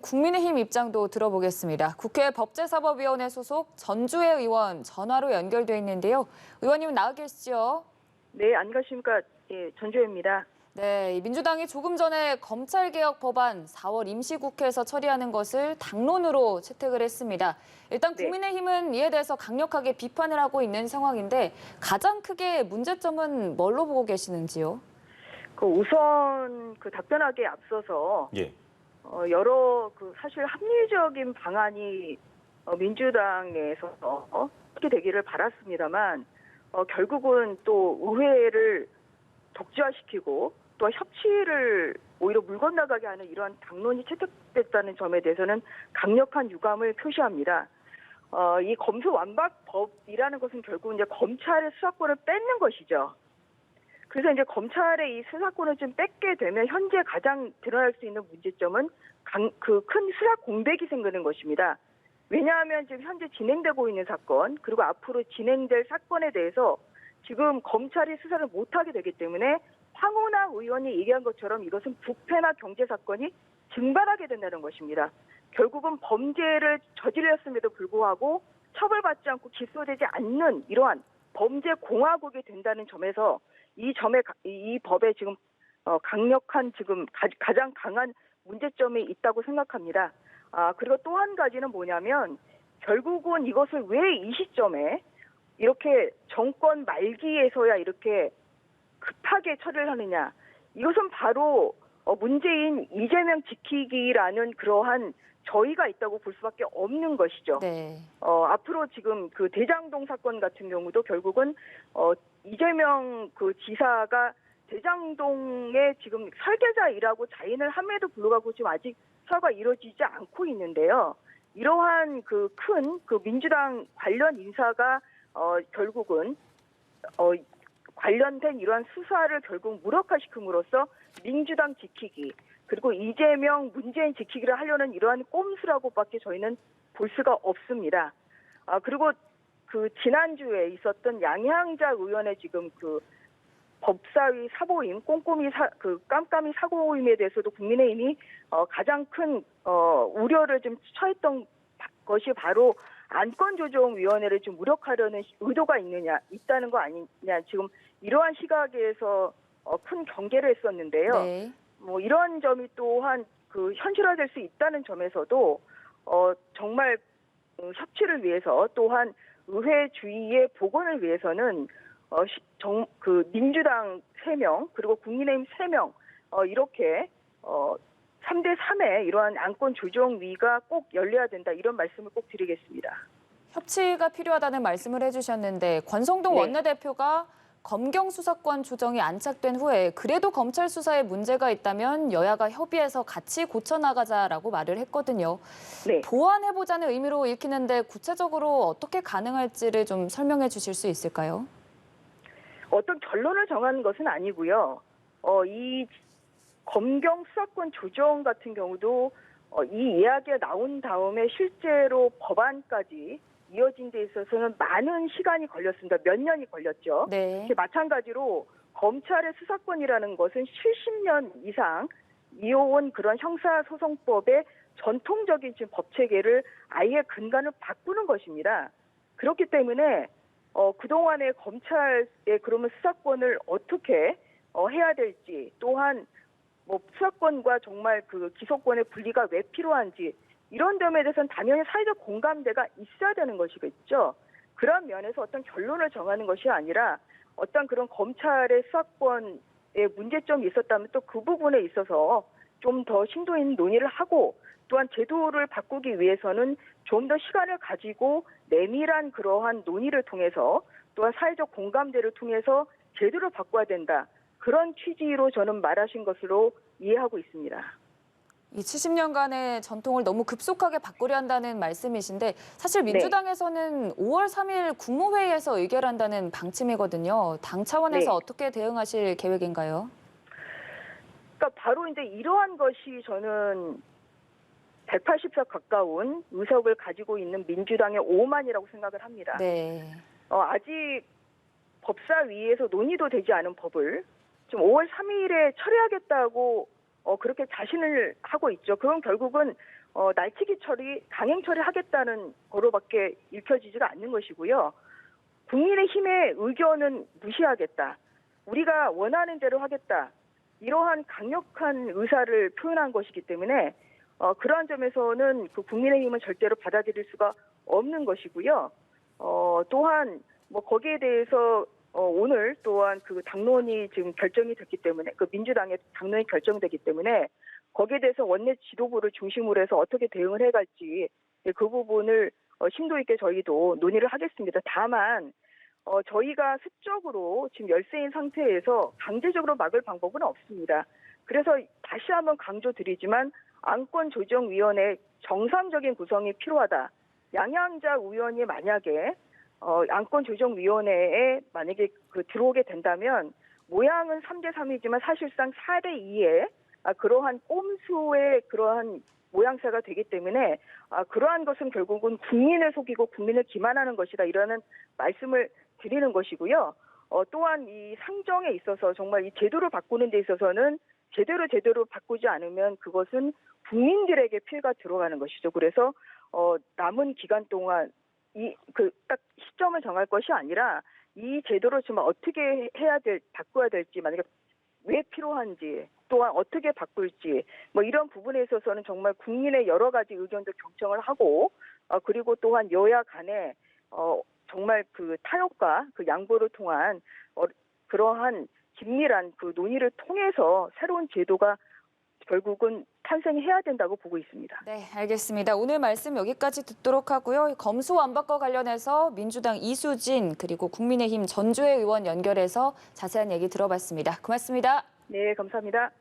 국민의힘 입장도 들어보겠습니다. 국회 법제사법위원회 소속 전주혜 의원 전화로 연결돼 있는데요. 의원님 나와 계시죠? 네, 안녕하십니까. 예, 전주혜입니다. 네, 민주당이 조금 전에 검찰개혁 법안 4월 임시국회에서 처리하는 것을 당론으로 채택을 했습니다. 일단 국민의힘은 이에 대해서 강력하게 비판을 하고 있는 상황인데 가장 크게 문제점은 뭘로 보고 계시는지요? 우선 답변하기에 앞서서 예. 여러 사실 합리적인 방안이 민주당에서 어떻게 되기를 바랐습니다만 결국은 또 의회를 독재화시키고 또 협치를 오히려 물 건너가게 하는 이러한 당론이 채택됐다는 점에 대해서는 강력한 유감을 표시합니다. 이 검수완박법이라는 것은 결국 이제 검찰의 수사권을 뺏는 것이죠. 그래서 이제 검찰의 이 수사권을 좀 뺏게 되면 현재 가장 드러날 수 있는 문제점은 큰 수사 공백이 생기는 것입니다. 왜냐하면 지금 현재 진행되고 있는 사건 그리고 앞으로 진행될 사건에 대해서 지금 검찰이 수사를 못하게 되기 때문에 황운하 의원이 얘기한 것처럼 이것은 부패나 경제 사건이 증발하게 된다는 것입니다. 결국은 범죄를 저질렀음에도 불구하고 처벌받지 않고 기소되지 않는 이러한 범죄 공화국이 된다는 점에서 이 법에 지금 강력한 지금 가장 강한 문제점이 있다고 생각합니다. 그리고 또 한 가지는 뭐냐면 결국은 이것을 왜 이 시점에 이렇게 정권 말기에서야 이렇게 급하게 처리를 하느냐. 이것은 바로 문재인 이재명 지키기라는 그러한 저희가 있다고 볼 수밖에 없는 것이죠. 네. 앞으로 지금 대장동 사건 같은 경우도 결국은 이재명 지사가 대장동의 지금 설계자이라고 자인을 함에도 불구하고 지금 아직 수사가 이루어지지 않고 있는데요. 이러한 큰 민주당 관련 인사가 결국은 관련된 이러한 수사를 결국 무력화시킴으로써 민주당 지키기 그리고 이재명 문재인 지키기를 하려는 이러한 꼼수라고밖에 저희는 볼 수가 없습니다. 그리고 지난주에 있었던 양향자 의원의 지금 법사위 사보임 깜깜이 사고임에 대해서도 국민의힘이 가장 큰 우려를 좀 처했던 것이 바로 안건조정위원회를 좀 무력화하려는 의도가 있다는 거 아니냐. 지금 이러한 시각에서 큰 경계를 했었는데요. 네. 이런 점이 또한 현실화될 수 있다는 점에서도 정말 협치를 위해서 또한 의회 주의의 복원을 위해서는 민주당 3명 그리고 국민의힘 3명 이렇게 3대3의 이러한 안건조정위가 꼭 열려야 된다 이런 말씀을 꼭 드리겠습니다. 협치가 필요하다는 말씀을 해주셨는데 권성동 원내대표가 검경 수사권 조정이 안착된 후에 그래도 검찰 수사에 문제가 있다면 여야가 협의해서 같이 고쳐나가자라고 말을 했거든요. 네. 보완해보자는 의미로 읽히는데 구체적으로 어떻게 가능할지를 좀 설명해 주실 수 있을까요? 어떤 결론을 정하는 것은 아니고요. 이 검경 수사권 조정 같은 경우도 이 이야기가 나온 다음에 실제로 법안까지 이어진 데 있어서는 많은 시간이 걸렸습니다. 몇 년이 걸렸죠. 네. 마찬가지로 검찰의 수사권이라는 것은 70년 이상 이어온 그런 형사소송법의 전통적인 지금 법체계를 아예 근간을 바꾸는 것입니다. 그렇기 때문에 그동안의 검찰의 그러면 수사권을 어떻게 해야 될지 또한 수사권과 정말 기소권의 분리가 왜 필요한지 이런 점에 대해서는 당연히 사회적 공감대가 있어야 되는 것이겠죠. 그런 면에서 어떤 결론을 정하는 것이 아니라 어떤 그런 검찰의 수사권에 문제점이 있었다면 또 그 부분에 있어서 좀 더 심도 있는 논의를 하고 또한 제도를 바꾸기 위해서는 좀 더 시간을 가지고 내밀한 그러한 논의를 통해서 또한 사회적 공감대를 통해서 제도를 바꿔야 된다. 그런 취지로 저는 말하신 것으로 이해하고 있습니다. 이 70년간의 전통을 너무 급속하게 바꾸려 한다는 말씀이신데 사실 민주당에서는 5월 3일 국무회의에서 의결한다는 방침이거든요. 당 차원에서 어떻게 대응하실 계획인가요? 그러니까 바로 이제 이러한 것이 저는 180석 가까운 의석을 가지고 있는 민주당의 오만이라고 생각을 합니다. 네. 아직 법사위에서 논의도 되지 않은 법을 지금 5월 3일에 처리하겠다고 그렇게 자신을 하고 있죠. 그건 결국은 날치기 처리, 강행 처리하겠다는 거로밖에 읽혀지지가 않는 것이고요. 국민의힘의 의견은 무시하겠다. 우리가 원하는 대로 하겠다. 이러한 강력한 의사를 표현한 것이기 때문에 그러한 점에서는 그 국민의힘은 절대로 받아들일 수가 없는 것이고요. 또한 뭐 거기에 대해서 오늘 또한 그 당론이 지금 결정이 됐기 때문에 그 민주당의 당론이 결정되기 때문에 거기에 대해서 원내 지도부를 중심으로 해서 어떻게 대응을 해갈지 그 부분을 심도 있게 저희도 논의를 하겠습니다. 다만 저희가 수적으로 지금 열세인 상태에서 강제적으로 막을 방법은 없습니다. 그래서 다시 한번 강조드리지만 안건조정위원회 정상적인 구성이 필요하다. 양양자 의원이 만약에 안건조정위원회에 만약에 들어오게 된다면 모양은 3대3이지만 사실상 4대2의 그러한 꼼수의 그러한 모양새가 되기 때문에 그러한 것은 결국은 국민을 속이고 국민을 기만하는 것이다. 이라는 말씀을 드리는 것이고요. 또한 이 상정에 있어서 정말 이 제도를 바꾸는 데 있어서는 제대로 바꾸지 않으면 그것은 국민들에게 피해가 들어가는 것이죠. 그래서 남은 기간 동안 딱 시점을 정할 것이 아니라 이 제도를 정말 어떻게 바꿔야 될지, 만약에 왜 필요한지, 또한 어떻게 바꿀지, 뭐 이런 부분에 있어서는 정말 국민의 여러 가지 의견도 경청을 하고, 그리고 또한 여야 간에 정말 그 타협과 그 양보를 통한 그러한 긴밀한 그 논의를 통해서 새로운 제도가 결국은 탄생해야 된다고 보고 있습니다. 네, 알겠습니다. 오늘 말씀 여기까지 듣도록 하고요. 검수완박과 관련해서 민주당 이수진 그리고 국민의힘 전주혜 의원 연결해서 자세한 얘기 들어봤습니다. 고맙습니다. 네, 감사합니다.